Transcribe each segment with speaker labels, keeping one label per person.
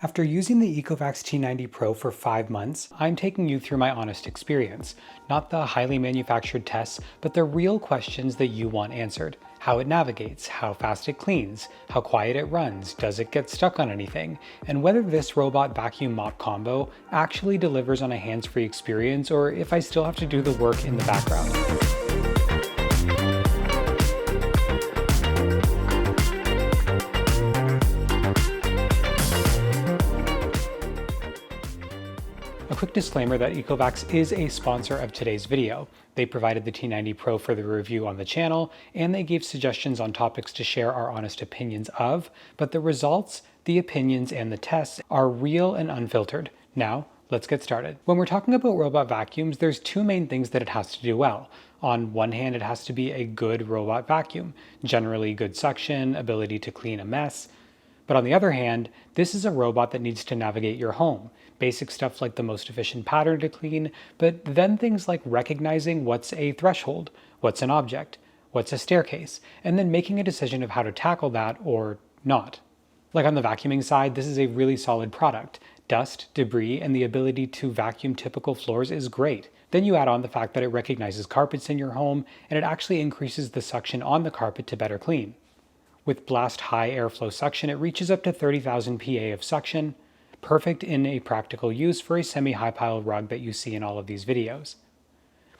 Speaker 1: After using the ECOVACS T90 Pro for 5 months, I'm taking you through my honest experience. Not the highly manufactured tests, but the real questions that you want answered. How it navigates, how fast it cleans, how quiet it runs, does it get stuck on anything, and whether this robot vacuum mop combo actually delivers on a hands-free experience or if I still have to do the work in the background. A quick disclaimer that ECOVACS is a sponsor of today's video. They provided the T90 Pro for the review on the channel, and they gave suggestions on topics to share our honest opinions of, but the results, the opinions, and the tests are real and unfiltered. Now, let's get started. When we're talking about robot vacuums, there's two main things that it has to do well. On one hand, it has to be a good robot vacuum, generally good suction, ability to clean a mess. But on the other hand, this is a robot that needs to navigate your home. Basic stuff like the most efficient pattern to clean, but then things like recognizing what's a threshold, what's an object, what's a staircase, and then making a decision of how to tackle that or not. Like on the vacuuming side, this is a really solid product. Dust, debris, and the ability to vacuum typical floors is great. Then you add on the fact that it recognizes carpets in your home, and it actually increases the suction on the carpet to better clean. With blast high airflow suction, it reaches up to 30,000 PA of suction, perfect in a practical use for a semi-high pile rug that you see in all of these videos.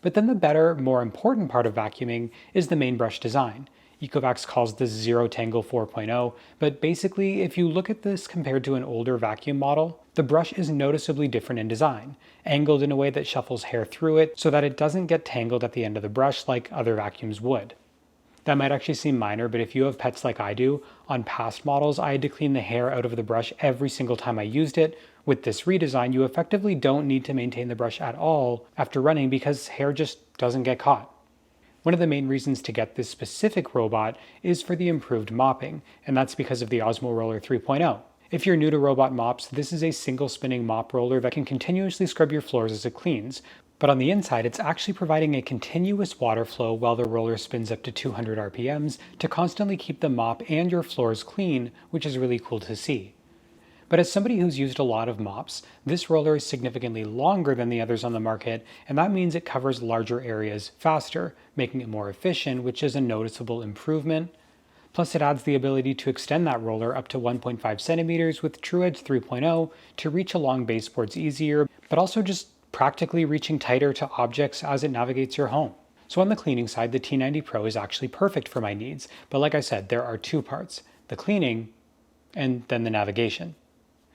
Speaker 1: But then the better, more important part of vacuuming is the main brush design. ECOVACS calls this Zero Tangle 4.0, but basically if you look at this compared to an older vacuum model, the brush is noticeably different in design, angled in a way that shuffles hair through it so that it doesn't get tangled at the end of the brush like other vacuums would. That might actually seem minor, but if you have pets like I do, on past models I had to clean the hair out of the brush every single time I used it. With this redesign, you effectively don't need to maintain the brush at all after running because hair just doesn't get caught. One of the main reasons to get this specific robot is for the improved mopping, and that's because of the Osmo Roller 3.0. If you're new to robot mops, this is a single spinning mop roller that can continuously scrub your floors as it cleans. But on the inside, it's actually providing a continuous water flow while the roller spins up to 200 RPMs to constantly keep the mop and your floors clean, which is really cool to see. But as somebody who's used a lot of mops, this roller is significantly longer than the others on the market, and that means it covers larger areas faster, making it more efficient, which is a noticeable improvement. Plus it adds the ability to extend that roller up to 1.5 centimeters with TrueEdge 3.0 to reach along baseboards easier, but also just practically reaching tighter to objects as it navigates your home. So on the cleaning side, the T90 Pro is actually perfect for my needs, but like I said, there are two parts, the cleaning and then the navigation.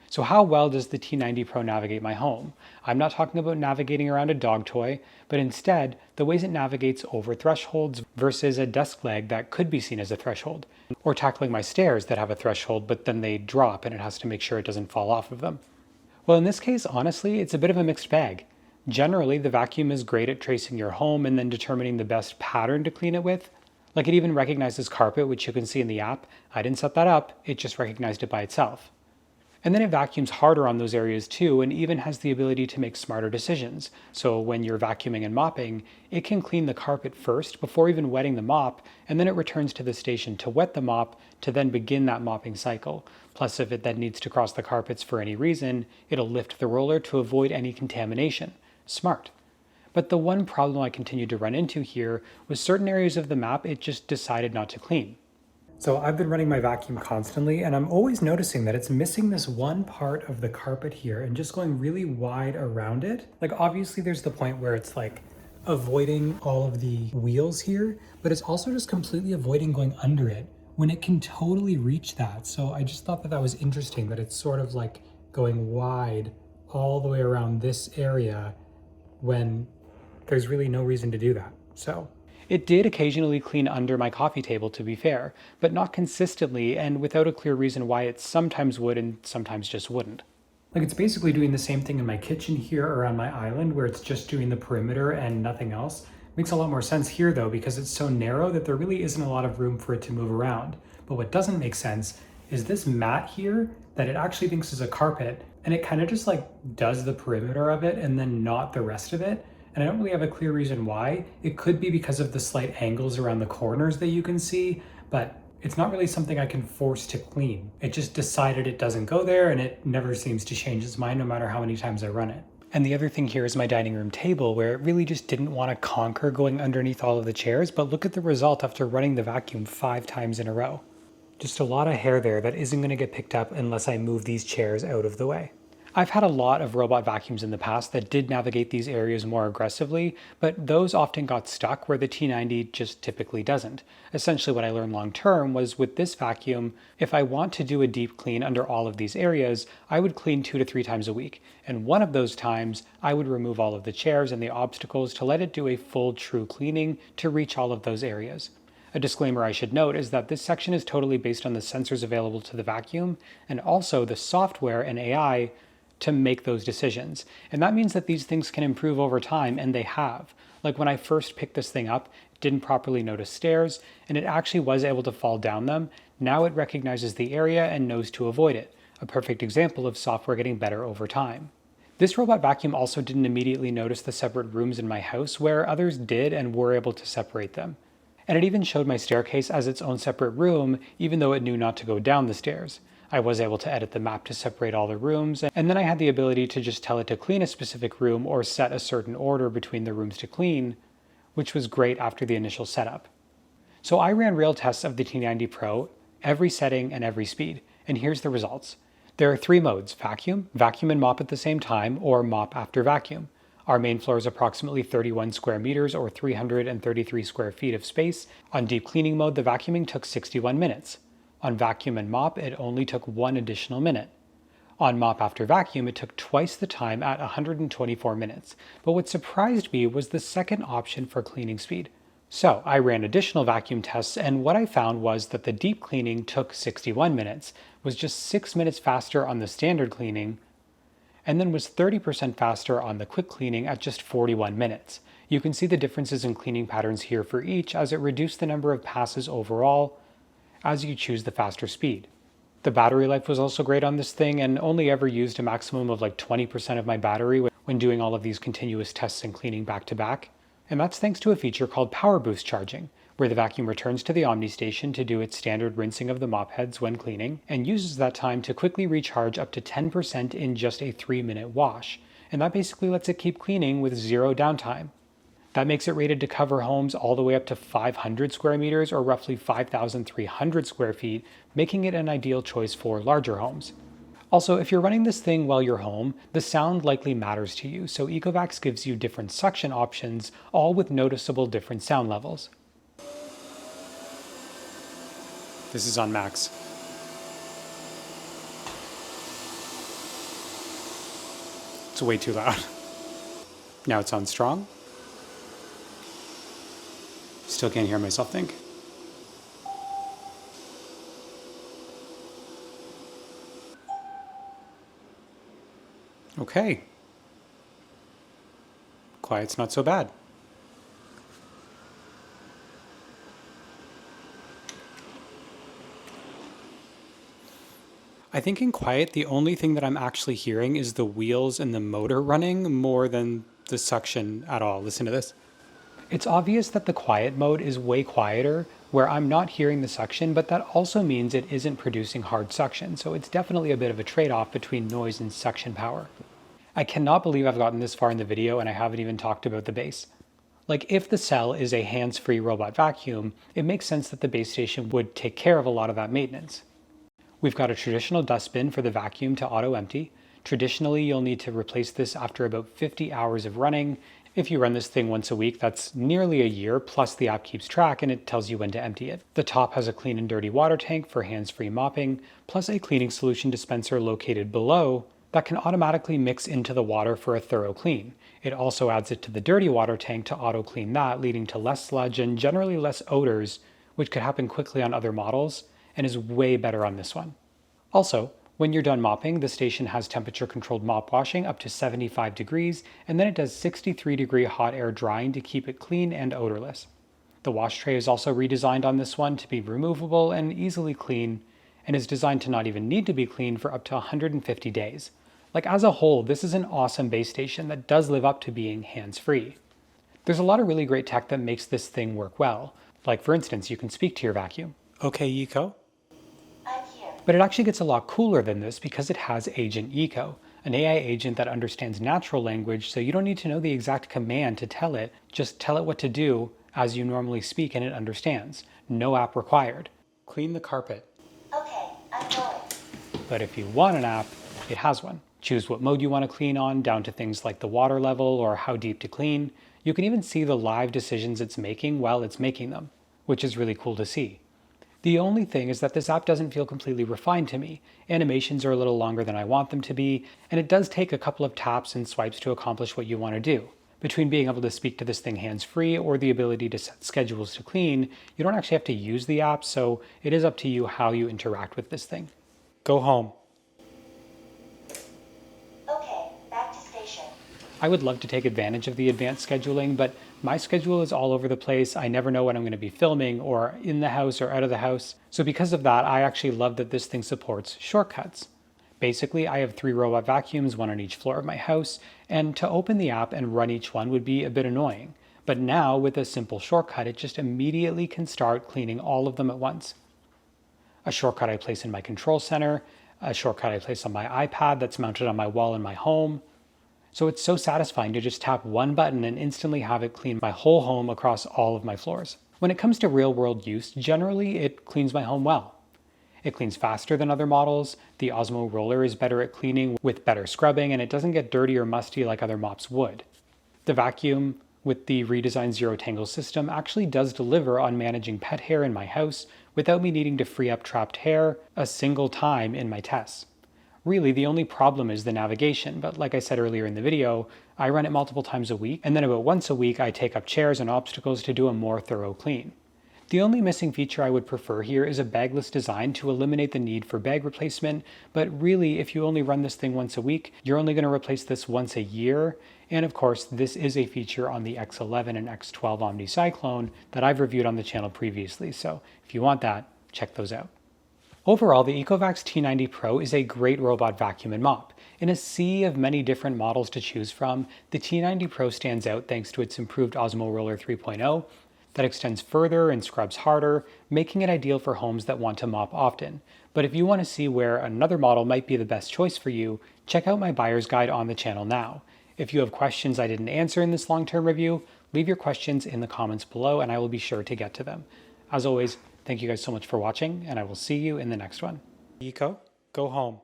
Speaker 1: So how well does the T90 Pro navigate my home? I'm not talking about navigating around a dog toy, but instead the ways it navigates over thresholds versus a desk leg that could be seen as a threshold, or tackling my stairs that have a threshold but then they drop and it has to make sure it doesn't fall off of them. Well, in this case, honestly, it's a bit of a mixed bag. Generally, the vacuum is great at tracing your home and then determining the best pattern to clean it with. Like it even recognizes carpet, which you can see in the app. I didn't set that up, it just recognized it by itself. And then it vacuums harder on those areas too, and even has the ability to make smarter decisions. So when you're vacuuming and mopping, it can clean the carpet first before even wetting the mop, and then it returns to the station to wet the mop to then begin that mopping cycle. Plus, if it then needs to cross the carpets for any reason, it'll lift the roller to avoid any contamination. Smart. But the one problem I continued to run into here was certain areas of the map it just decided not to clean. So I've been running my vacuum constantly, and I'm always noticing that it's missing this one part of the carpet here and just going really wide around it. Like obviously there's the point where it's like avoiding all of the wheels here, but it's also just completely avoiding going under it when it can totally reach that. So I just thought that that was interesting that it's sort of like going wide all the way around this area when there's really no reason to do that. So it did occasionally clean under my coffee table, to be fair, but not consistently and without a clear reason why it sometimes would and sometimes just wouldn't. Like it's basically doing the same thing in my kitchen here around my island where it's just doing the perimeter and nothing else. Makes a lot more sense here though because it's so narrow that there really isn't a lot of room for it to move around. But what doesn't make sense is this mat here that it actually thinks is a carpet, and it kind of just like does the perimeter of it and then not the rest of it. And I don't really have a clear reason why. It could be because of the slight angles around the corners that you can see, but It's not really something I can force to clean. It just decided it doesn't go there, and it never seems to change its mind no matter how many times I run it. And the other thing here is my dining room table, where it really just didn't want to conquer going underneath all of the chairs, but look at the result after running the vacuum 5 times in a row. Just a lot of hair there that isn't going to get picked up unless I move these chairs out of the way. I've had a lot of robot vacuums in the past that did navigate these areas more aggressively, but those often got stuck where the T90 just typically doesn't. Essentially what I learned long term was with this vacuum, if I want to do a deep clean under all of these areas, I would clean 2 to 3 times a week. And one of those times, I would remove all of the chairs and the obstacles to let it do a full true cleaning to reach all of those areas. A disclaimer I should note is that this section is totally based on the sensors available to the vacuum and also the software and AI to make those decisions. And that means that these things can improve over time, and they have. Like when I first picked this thing up, it didn't properly notice stairs, and it actually was able to fall down them. Now it recognizes the area and knows to avoid it. A perfect example of software getting better over time. This robot vacuum also didn't immediately notice the separate rooms in my house where others did and were able to separate them. And it even showed my staircase as its own separate room, even though it knew not to go down the stairs. I was able to edit the map to separate all the rooms, and then I had the ability to just tell it to clean a specific room or set a certain order between the rooms to clean, which was great after the initial setup. So I ran real tests of the T90 Pro, every setting and every speed, and here's the results. There are 3 modes: vacuum, vacuum and mop at the same time, or mop after vacuum. Our main floor is approximately 31 square meters or 333 square feet of space. On deep cleaning mode, the vacuuming took 61 minutes. On vacuum and mop, it only took 1 additional minute. On mop after vacuum, it took twice the time at 124 minutes. But what surprised me was the second option for cleaning speed. So I ran additional vacuum tests, and what I found was that the deep cleaning took 61 minutes, was just 6 minutes faster on the standard cleaning, and then was 30% faster on the quick cleaning at just 41 minutes. You can see the differences in cleaning patterns here for each as it reduced the number of passes overall as you choose the faster speed. The battery life was also great on this thing, and only ever used a maximum of like 20% of my battery when doing all of these continuous tests and cleaning back to back. And that's thanks to a feature called power boost charging, where the vacuum returns to the OMNI station to do its standard rinsing of the mop heads when cleaning, and uses that time to quickly recharge up to 10% in just a 3-minute wash. And that basically lets it keep cleaning with 0 downtime. That makes it rated to cover homes all the way up to 500 square meters or roughly 5,300 square feet, making it an ideal choice for larger homes. Also, if you're running this thing while you're home, the sound likely matters to you, so ECOVACS gives you different suction options, all with noticeable different sound levels. This is on max. It's way too loud. Now it's on strong. Still can't hear myself think. Okay. Quiet's not so bad. I think in quiet, the only thing that I'm actually hearing is the wheels and the motor running more than the suction at all. Listen to this. It's obvious that the quiet mode is way quieter, where I'm not hearing the suction, but that also means it isn't producing hard suction, so it's definitely a bit of a trade-off between noise and suction power. I cannot believe I've gotten this far in the video and I haven't even talked about the base. Like, if the cell is a hands-free robot vacuum, it makes sense that the base station would take care of a lot of that maintenance. We've got a traditional dustbin for the vacuum to auto-empty. Traditionally, you'll need to replace this after about 50 hours of running. If you run this thing once a week, that's nearly a year, plus the app keeps track and it tells you when to empty it. The top has a clean and dirty water tank for hands-free mopping, plus a cleaning solution dispenser located below that can automatically mix into the water for a thorough clean. It also adds it to the dirty water tank to auto-clean that, leading to less sludge and generally less odors, which could happen quickly on other models, and is way better on this one. Also, when you're done mopping, the station has temperature-controlled mop washing up to 75 degrees, and then it does 63-degree hot air drying to keep it clean and odorless. The wash tray is also redesigned on this one to be removable and easily clean, and is designed to not even need to be cleaned for up to 150 days. Like, as a whole, this is an awesome base station that does live up to being hands-free. There's a lot of really great tech that makes this thing work well. Like, for instance, you can speak to your vacuum. Okay, Eco.
Speaker 2: I'm here.
Speaker 1: But it actually gets a lot cooler than this because it has Agent Eco, an AI agent that understands natural language, so you don't need to know the exact command to tell it. Just tell it what to do as you normally speak and it understands. No app required. Clean the carpet.
Speaker 2: Okay, I'm going.
Speaker 1: But if you want an app, it has one. Choose what mode you want to clean on, down to things like the water level or how deep to clean. You can even see the live decisions it's making while it's making them, which is really cool to see. The only thing is that this app doesn't feel completely refined to me. Animations are a little longer than I want them to be, and it does take a couple of taps and swipes to accomplish what you want to do. Between being able to speak to this thing hands-free or the ability to set schedules to clean, you don't actually have to use the app, so it is up to you how you interact with this thing. Go home.
Speaker 2: Okay, back to station.
Speaker 1: I would love to take advantage of the advanced scheduling, but my schedule is all over the place. I never know when I'm going to be filming or in the house or out of the house. So because of that, I actually love that this thing supports shortcuts. Basically, I have 3 robot vacuums, one on each floor of my house, and to open the app and run each one would be a bit annoying. But now, with a simple shortcut, it just immediately can start cleaning all of them at once. A shortcut I place in my control center, a shortcut I place on my iPad that's mounted on my wall in my home. So it's so satisfying to just tap one button and instantly have it clean my whole home across all of my floors. When it comes to real-world use, generally it cleans my home well. It cleans faster than other models, the Osmo roller is better at cleaning with better scrubbing, and it doesn't get dirty or musty like other mops would. The vacuum, with the redesigned Zero Tangle system, actually does deliver on managing pet hair in my house without me needing to free up trapped hair a single time in my tests. Really, the only problem is the navigation, but like I said earlier in the video, I run it multiple times a week, and then about once a week I take up chairs and obstacles to do a more thorough clean. The only missing feature I would prefer here is a bagless design to eliminate the need for bag replacement, but really, if you only run this thing once a week, you're only going to replace this once a year, and of course, this is a feature on the X11 and X12 OMNI Cyclone that I've reviewed on the channel previously, so if you want that, check those out. Overall, the ECOVACS T90 Pro is a great robot vacuum and mop. In a sea of many different models to choose from, the T90 Pro stands out thanks to its improved Osmo Roller 3.0 that extends further and scrubs harder, making it ideal for homes that want to mop often. But if you want to see where another model might be the best choice for you, check out my buyer's guide on the channel now. If you have questions I didn't answer in this long-term review, leave your questions in the comments below and I will be sure to get to them. As always, thank you guys so much for watching, and I will see you in the next one. Eco, go home.